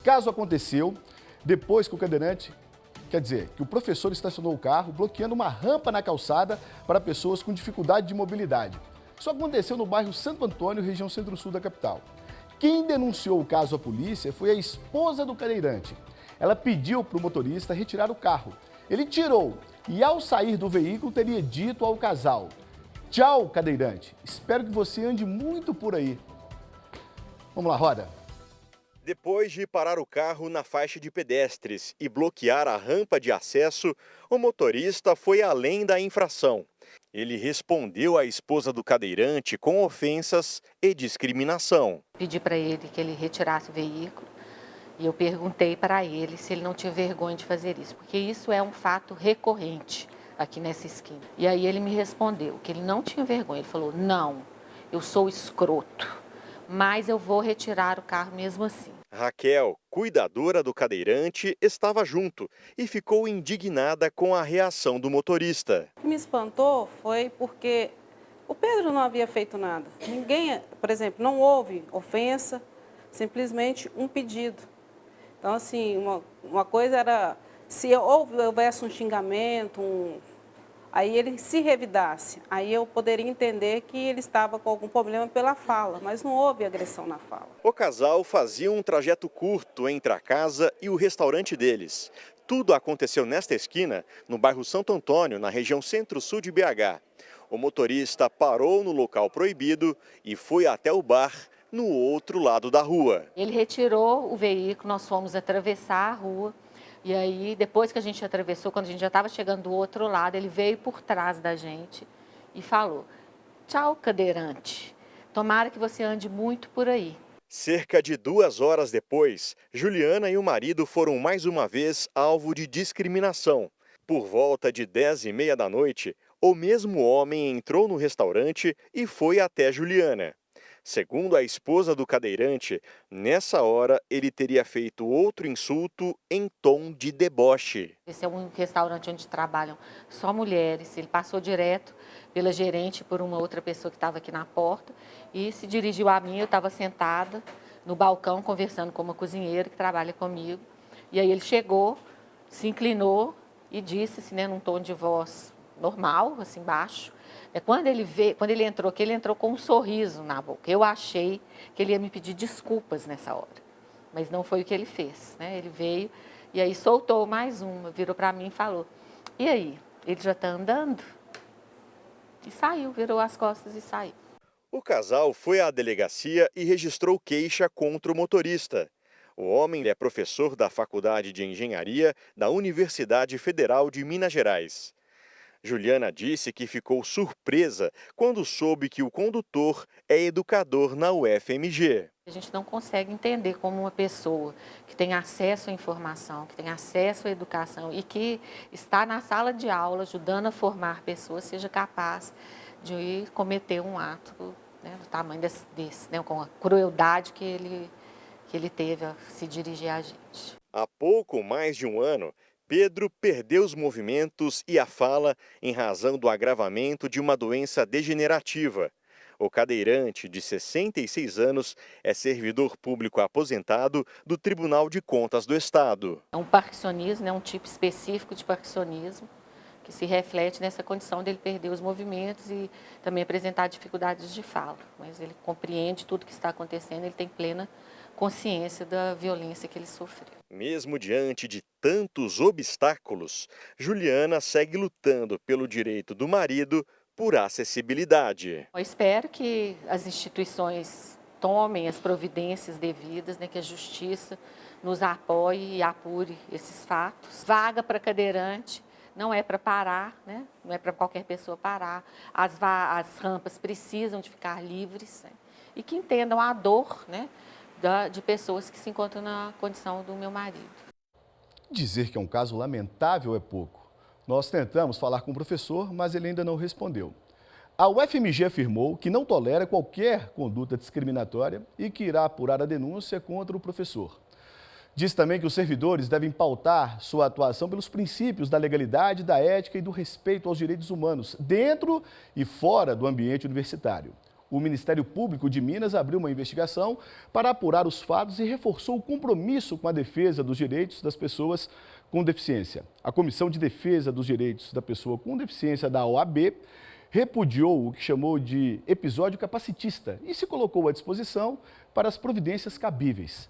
O caso aconteceu depois que que o professor estacionou o carro bloqueando uma rampa na calçada para pessoas com dificuldade de mobilidade. Isso aconteceu no bairro Santo Antônio, região centro-sul da capital. Quem denunciou o caso à polícia foi a esposa do cadeirante. Ela pediu para o motorista retirar o carro. Ele tirou e, ao sair do veículo, teria dito ao casal: "Tchau, cadeirante. Espero que você ande muito por aí." Vamos lá, roda. Depois de parar o carro na faixa de pedestres e bloquear a rampa de acesso, o motorista foi além da infração. Ele respondeu à esposa do cadeirante com ofensas e discriminação. Pedi para ele que ele retirasse o veículo e eu perguntei para ele se ele não tinha vergonha de fazer isso, porque isso é um fato recorrente aqui nessa esquina. E aí ele me respondeu que ele não tinha vergonha. Ele falou: "Não, eu sou escroto, mas eu vou retirar o carro mesmo assim." Raquel, cuidadora do cadeirante, estava junto e ficou indignada com a reação do motorista. O que me espantou foi porque o Pedro não havia feito nada. Ninguém, por exemplo, não houve ofensa, simplesmente um pedido. Então, assim, uma coisa era, se houvesse um xingamento, aí ele se revidasse, aí eu poderia entender que ele estava com algum problema pela fala, mas não houve agressão na fala. O casal fazia um trajeto curto entre a casa e o restaurante deles. Tudo aconteceu nesta esquina, no bairro Santo Antônio, na região centro-sul de BH. O motorista parou no local proibido e foi até o bar no outro lado da rua. Ele retirou o veículo, nós fomos atravessar a rua. E aí, depois que a gente atravessou, quando a gente já estava chegando do outro lado, ele veio por trás da gente e falou: "Tchau, cadeirante. Tomara que você ande muito por aí." Cerca de 2 horas depois, Juliana e o marido foram mais uma vez alvo de discriminação. Por volta de 10h30 da noite, o mesmo homem entrou no restaurante e foi até Juliana. Segundo a esposa do cadeirante, nessa hora ele teria feito outro insulto em tom de deboche. Esse é um restaurante onde trabalham só mulheres. Ele passou direto pela gerente, por uma outra pessoa que estava aqui na porta e se dirigiu a mim. Eu estava sentada no balcão conversando com uma cozinheira que trabalha comigo. E aí ele chegou, se inclinou e disse, assim, né, num tom de voz normal, assim, baixo. Quando ele entrou com um sorriso na boca. Eu achei que ele ia me pedir desculpas nessa hora, mas não foi o que ele fez, né? Ele veio e aí soltou mais uma, virou para mim e falou: "E aí, ele já está andando?" E saiu, virou as costas e saiu. O casal foi à delegacia e registrou queixa contra o motorista. O homem é professor da Faculdade de Engenharia da Universidade Federal de Minas Gerais. Juliana disse que ficou surpresa quando soube que o condutor é educador na UFMG. A gente não consegue entender como uma pessoa que tem acesso à informação, que tem acesso à educação e que está na sala de aula ajudando a formar pessoas, seja capaz de cometer um ato, né, do tamanho desse, né, com a crueldade que ele teve a se dirigir a gente. Há pouco mais de um ano, Pedro perdeu os movimentos e a fala em razão do agravamento de uma doença degenerativa. O cadeirante, de 66 anos, é servidor público aposentado do Tribunal de Contas do Estado. É um parkinsonismo, é um tipo específico de parkinsonismo que se reflete nessa condição dele perder os movimentos e também apresentar dificuldades de fala. Mas ele compreende tudo o que está acontecendo, ele tem plena consciência da violência que ele sofreu. Mesmo diante de tantos obstáculos, Juliana segue lutando pelo direito do marido por acessibilidade. Eu espero que as instituições tomem as providências devidas, né, que a justiça nos apoie e apure esses fatos. Vaga para cadeirante não é para parar, né? Não é para qualquer pessoa parar. As rampas precisam de ficar livres, né? E que entendam a dor, né, de pessoas que se encontram na condição do meu marido. Dizer que é um caso lamentável é pouco. Nós tentamos falar com o professor, mas ele ainda não respondeu. A UFMG afirmou que não tolera qualquer conduta discriminatória e que irá apurar a denúncia contra o professor. Diz também que os servidores devem pautar sua atuação pelos princípios da legalidade, da ética e do respeito aos direitos humanos, dentro e fora do ambiente universitário. O Ministério Público de Minas abriu uma investigação para apurar os fatos e reforçou o compromisso com a defesa dos direitos das pessoas com deficiência. A Comissão de Defesa dos Direitos da Pessoa com Deficiência da OAB repudiou o que chamou de episódio capacitista e se colocou à disposição para as providências cabíveis.